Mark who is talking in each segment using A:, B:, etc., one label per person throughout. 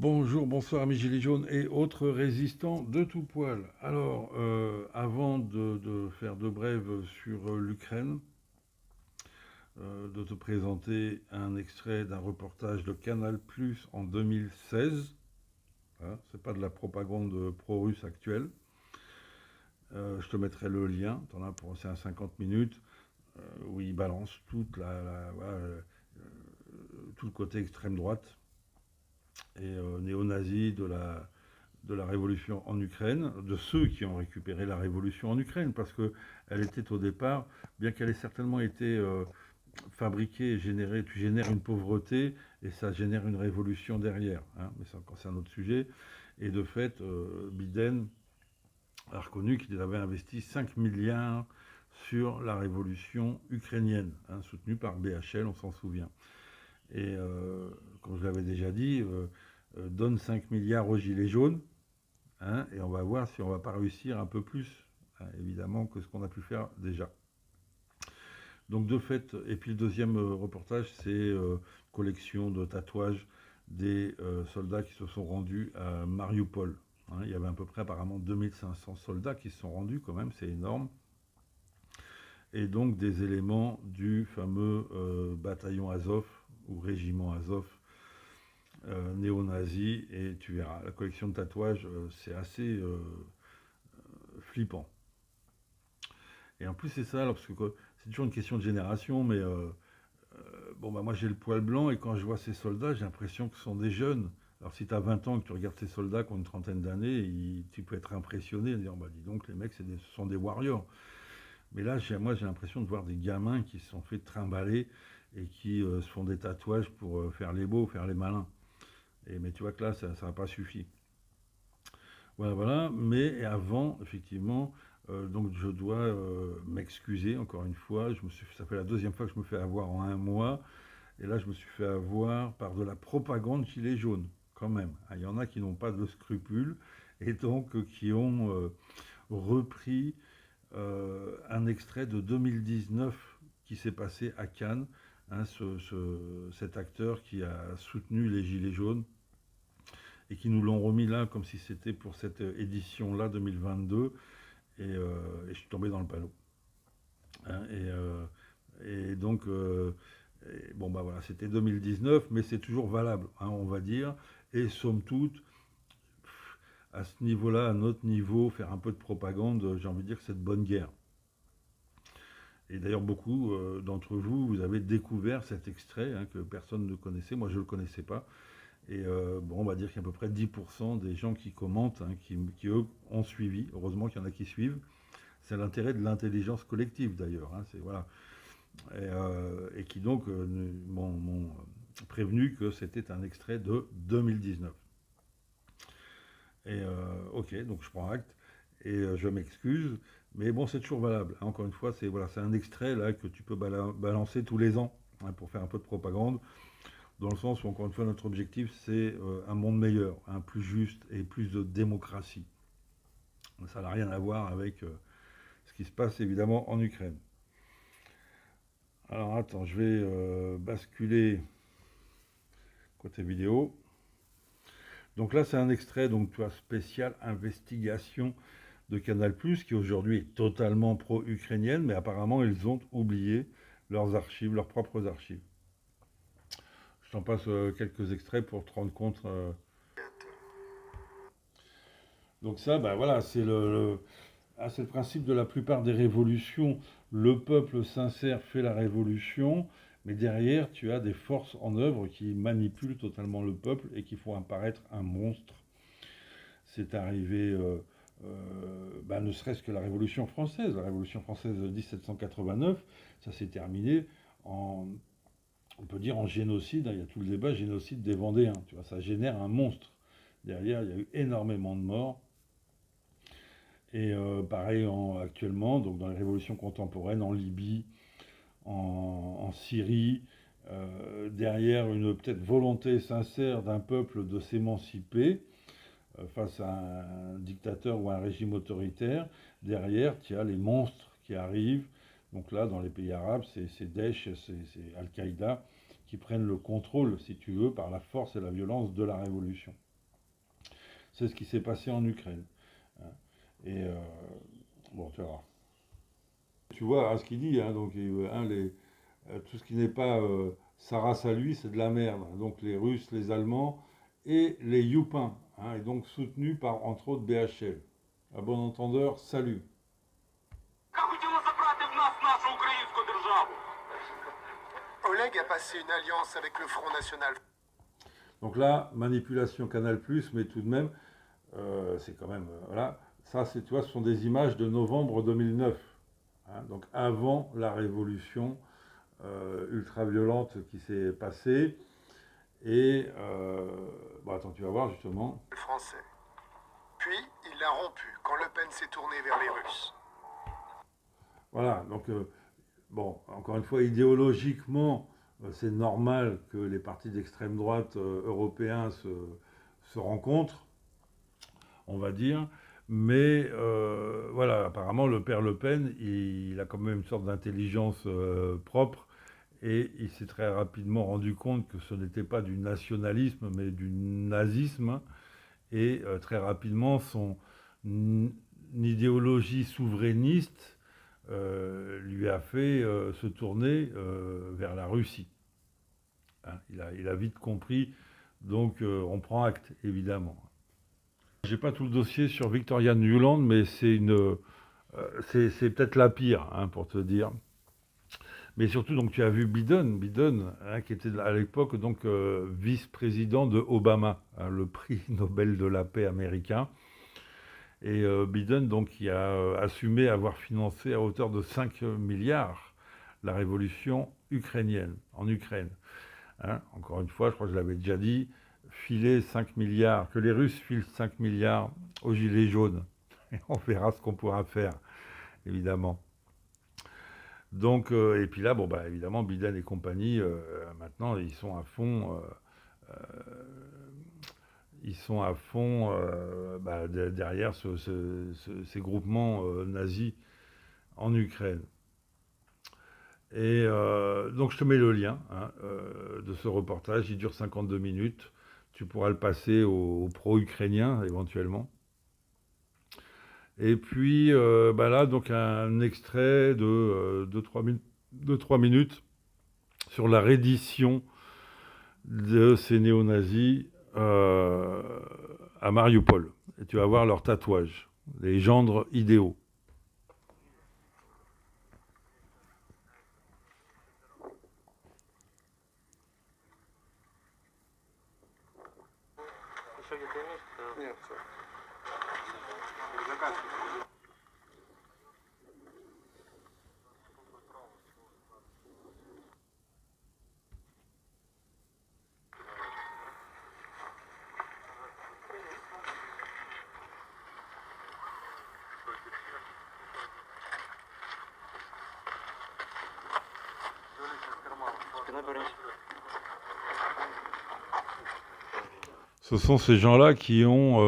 A: Bonjour, bonsoir amis Gilets jaunes et autres résistants de tout poil. Alors, avant de faire de brèves sur l'Ukraine, de te présenter un extrait d'un reportage de Canal+ en 2016. Hein, c'est pas de la propagande pro-russe actuelle. Je te mettrai le lien, t'en as pour c'est un 50 minutes, où il balance tout le côté extrême droite et néo-nazi de la révolution en Ukraine, de ceux qui ont récupéré la révolution en Ukraine, parce qu'elle était au départ, bien qu'elle ait certainement été fabriquée et générée, tu génères une pauvreté et ça génère une révolution derrière, hein, mais ça c'est un autre sujet. Et de fait, Biden a reconnu qu'il avait investi 5 milliards sur la révolution ukrainienne, hein, soutenue par BHL, on s'en souvient. Et comme je l'avais déjà dit, donne 5 milliards aux Gilets jaunes, hein, et on va voir si on va pas réussir un peu plus, hein, évidemment, que ce qu'on a pu faire déjà. Donc de fait, et puis le deuxième reportage, c'est collection de tatouages des soldats qui se sont rendus à Mariupol. Hein, il y avait à peu près apparemment 2500 soldats qui se sont rendus quand même, c'est énorme. Et donc des éléments du fameux bataillon Azov ou régiment Azov néo-nazi, et tu verras, la collection de tatouages, c'est assez flippant. Et en plus, c'est ça, alors, parce que c'est toujours une question de génération, mais bon, bah, moi j'ai le poil blanc, et quand je vois ces soldats, j'ai l'impression que ce sont des jeunes. Alors si tu as 20 ans et que tu regardes ces soldats qui ont une trentaine d'années, tu peux être impressionné en disant, bah dis donc, les mecs, ce sont des warriors. Mais là, moi j'ai l'impression de voir des gamins qui se sont fait trimballer et qui se font des tatouages pour faire les beaux, faire les malins. Mais tu vois que là, ça n'a pas suffi. Voilà, voilà. Mais avant, effectivement, donc je dois m'excuser encore une fois. Ça fait la deuxième fois que je me fais avoir en un mois. Et là, je me suis fait avoir par de la propagande gilet jaune, quand même. Ah, il y en a qui n'ont pas de scrupules et donc qui ont repris un extrait de 2019 qui s'est passé à Cannes. Hein, cet acteur qui a soutenu les gilets jaunes et qui nous l'ont remis là comme si c'était pour cette édition-là 2022. Et je suis tombé dans le panneau. Hein, et donc, bon, bah voilà, c'était 2019, mais c'est toujours valable, hein, on va dire. Et somme toute, à ce niveau-là, à notre niveau, faire un peu de propagande, j'ai envie de dire que c'est de bonne guerre. Et d'ailleurs, beaucoup d'entre vous, vous avez découvert cet extrait, hein, que personne ne connaissait. Moi, je ne le connaissais pas. Et bon, on va dire qu'il y a à peu près 10% des gens qui commentent, hein, qui, eux, ont suivi. Heureusement qu'il y en a qui suivent. C'est l'intérêt de l'intelligence collective, d'ailleurs. Hein, voilà. Et qui donc m'ont prévenu que c'était un extrait de 2019. Et ok, donc je prends acte et je m'excuse. Mais bon, c'est toujours valable. Encore une fois, c'est voilà, un extrait là que tu peux balancer tous les ans, hein, pour faire un peu de propagande. Dans le sens où, encore une fois, notre objectif, c'est un monde meilleur, un plus juste et plus de démocratie. Ça n'a rien à voir avec ce qui se passe évidemment en Ukraine. Alors attends, je vais basculer côté vidéo. Donc là, c'est un extrait, donc tu vois, spécial investigation de Canal+, qui aujourd'hui est totalement pro-ukrainienne, mais apparemment, ils ont oublié leurs archives, leurs propres archives. Je t'en passe quelques extraits pour te rendre compte. Donc ça, ben voilà, c'est le principe de la plupart des révolutions. Le peuple sincère fait la révolution, mais derrière, tu as des forces en œuvre qui manipulent totalement le peuple et qui font apparaître un monstre. C'est arrivé, ne serait-ce que la Révolution française. La Révolution française de 1789, ça s'est terminé on peut dire en génocide. Hein, il y a tout le débat génocide des Vendéens. Tu vois, ça génère un monstre. Derrière, il y a eu énormément de morts. Et pareil actuellement, donc dans les révolutions contemporaines, en Libye, en Syrie, derrière une peut-être volonté sincère d'un peuple de s'émanciper face à un dictateur ou un régime autoritaire, derrière, tu as les monstres qui arrivent. Donc là, dans les pays arabes, c'est Daesh, c'est Al-Qaïda qui prennent le contrôle, si tu veux, par la force et la violence de la révolution. c'est ce qui s'est passé en Ukraine. Hein. Et bon, tu vois. Tu vois hein, ce qu'il dit, hein, donc tout ce qui n'est pas sa race à lui, c'est de la merde. Donc les Russes, les Allemands et les Youpins, hein, et donc soutenus par entre autres BHL. À bon entendeur, salut.
B: Oleg a passé une alliance avec le Front National.
A: Donc là, manipulation Canal+, mais tout de même, c'est quand même, voilà, ça, tu vois, ce sont des images de novembre 2009, hein, donc avant la révolution ultra-violente qui s'est passée, et, bon, attends, tu vas voir, justement.
B: Français. Puis, il l'a rompu quand Le Pen s'est tourné vers les Russes.
A: Voilà, donc, bon, encore une fois, idéologiquement, c'est normal que les partis d'extrême droite européens se rencontrent, on va dire. Mais voilà, apparemment, le père Le Pen, il a quand même une sorte d'intelligence propre et il s'est très rapidement rendu compte que ce n'était pas du nationalisme, mais du nazisme. Et très rapidement, son idéologie souverainiste lui a fait se tourner vers la Russie. Hein, il a vite compris, donc on prend acte, évidemment. J'ai pas tout le dossier sur Victoria Nuland, mais c'est c'est peut-être la pire, hein, pour te dire. Mais surtout, donc, tu as vu Biden, hein, qui était à l'époque donc vice-président de Obama, hein, le prix Nobel de la paix américain. Et Biden, donc, qui a assumé avoir financé à hauteur de 5 milliards la révolution ukrainienne, en Ukraine. Hein, encore une fois, je crois que je l'avais déjà dit, filer 5 milliards, que les Russes filent 5 milliards aux Gilets jaunes. Et on verra ce qu'on pourra faire, évidemment. Donc, et puis là, bon, bah, évidemment, Biden et compagnie, maintenant, ils sont à fond, bah, derrière ces groupements nazis en Ukraine. Et donc, je te mets le lien hein, de ce reportage. Il dure 52 minutes. Tu pourras le passer aux pro-ukrainiens, éventuellement. Et puis, bah là, donc, un extrait de 3 minutes sur la reddition de ces néo-nazis à Mariupol. Et tu vas voir leurs tatouages, les gendres idéaux. Ce sont ces gens-là qui ont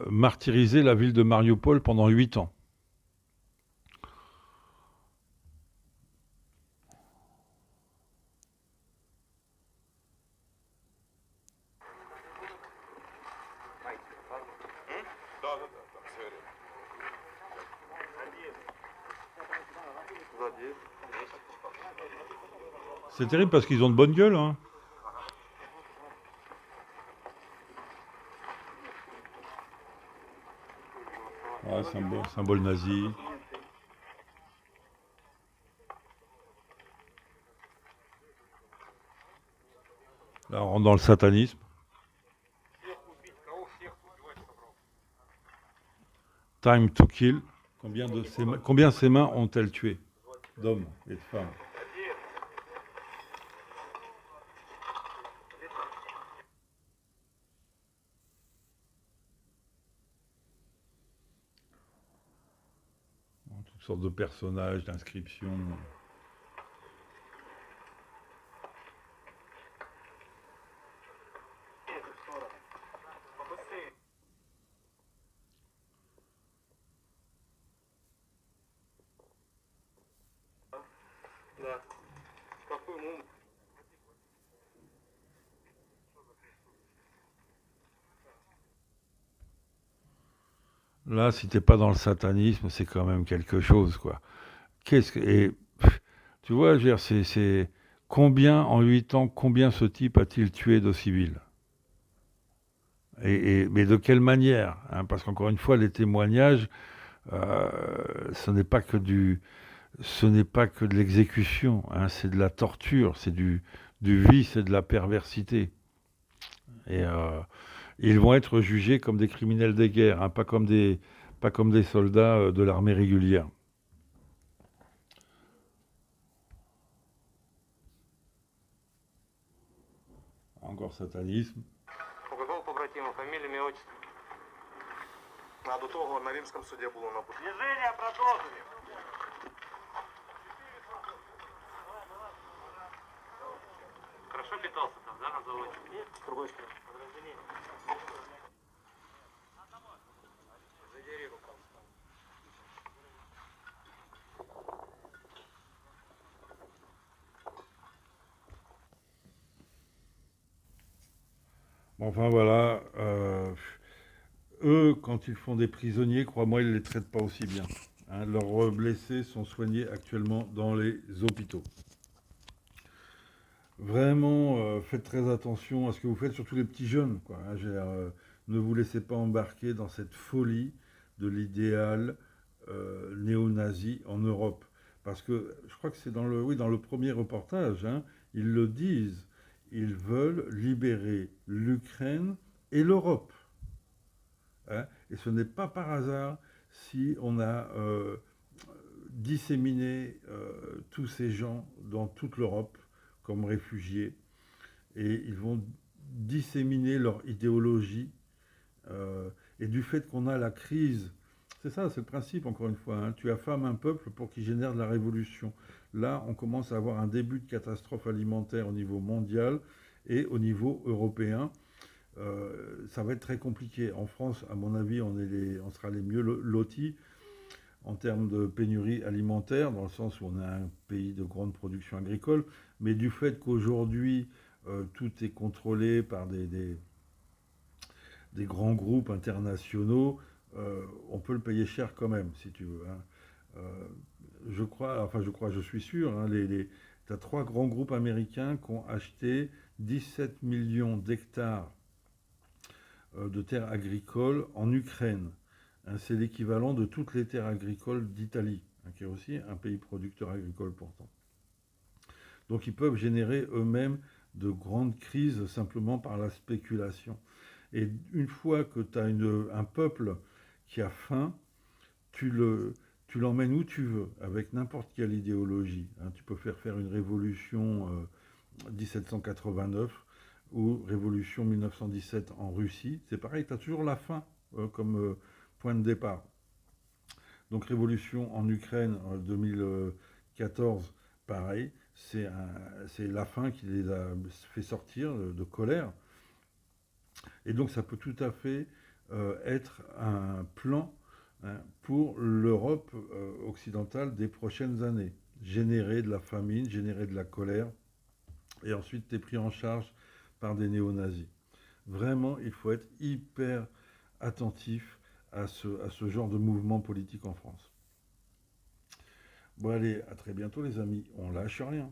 A: martyrisé la ville de Mariupol pendant 8 ans. C'est terrible parce qu'ils ont de bonnes gueules, hein. Ouais, symbole nazi. Là, on rentre dans le satanisme. Time to kill. Combien ses mains ont-elles tué d'hommes et de femmes? Toutes sortes de personnages, d'inscriptions. Là, si t'es pas dans le satanisme, c'est quand même quelque chose, quoi. Tu vois, je veux dire, c'est combien en 8 ans, combien ce type a-t-il tué de civils? Mais de quelle manière, hein? Parce qu'encore une fois, les témoignages, euh, ce n'est pas que ce n'est pas que de l'exécution, hein, c'est de la torture, c'est du vice et de la perversité. Et ils vont être jugés comme des criminels de guerre, hein, pas comme des soldats de l'armée régulière. Encore satanisme.
B: У какого побратима? Фамілія, ім'я, отчество? А до того на Римському суді було написано. Движення продовжує. Хорошо питался там, да, на заводе? Нет, с другой стороны. Задери рукав.
A: Bon, enfin voilà, eux, quand ils font des prisonniers, crois-moi, ils ne les traitent pas aussi bien. Hein. Leurs blessés sont soignés actuellement dans les hôpitaux. Vraiment, faites très attention à ce que vous faites, surtout les petits jeunes, quoi. Hein. Ne vous laissez pas embarquer dans cette folie de l'idéal néo-nazi en Europe. Parce que je crois que c'est oui, dans le premier reportage, hein, ils le disent, ils veulent libérer l'Ukraine et l'Europe. Hein. Et ce n'est pas par hasard si on a disséminé tous ces gens dans toute l'Europe comme réfugiés, et ils vont disséminer leur idéologie, et du fait qu'on a la crise, c'est ça, c'est le principe encore une fois, hein, tu affames un peuple pour qu'il génère de la révolution. Là, on commence à avoir un début de catastrophe alimentaire au niveau mondial et au niveau européen. Ça va être très compliqué. En France, à mon avis, on sera les mieux lotis en termes de pénurie alimentaire, dans le sens où on a un pays de grande production agricole, mais du fait qu'aujourd'hui, tout est contrôlé par des grands groupes internationaux, on peut le payer cher quand même, si tu veux. Hein. Je suis sûr, hein, tu as 3 grands groupes américains qui ont acheté 17 millions d'hectares de terres agricoles en Ukraine. Hein, c'est l'équivalent de toutes les terres agricoles d'Italie, hein, qui est aussi un pays producteur agricole pourtant. Donc ils peuvent générer eux-mêmes de grandes crises simplement par la spéculation. Et une fois que tu as un peuple qui a faim, tu l'emmènes où tu veux, avec n'importe quelle idéologie. Hein, tu peux faire une révolution 1789 ou révolution 1917 en Russie. C'est pareil, tu as toujours la faim comme point de départ. Donc révolution en Ukraine en 2014, pareil, c'est la faim qui les a fait sortir de colère. Et donc ça peut tout à fait être un plan, hein, pour l'Europe occidentale des prochaines années. Générer de la famine, générer de la colère, et ensuite tu es pris en charge par des néo-nazis. Vraiment, il faut être hyper attentif à ce genre de mouvement politique en France. Bon allez, à très bientôt les amis, on lâche rien.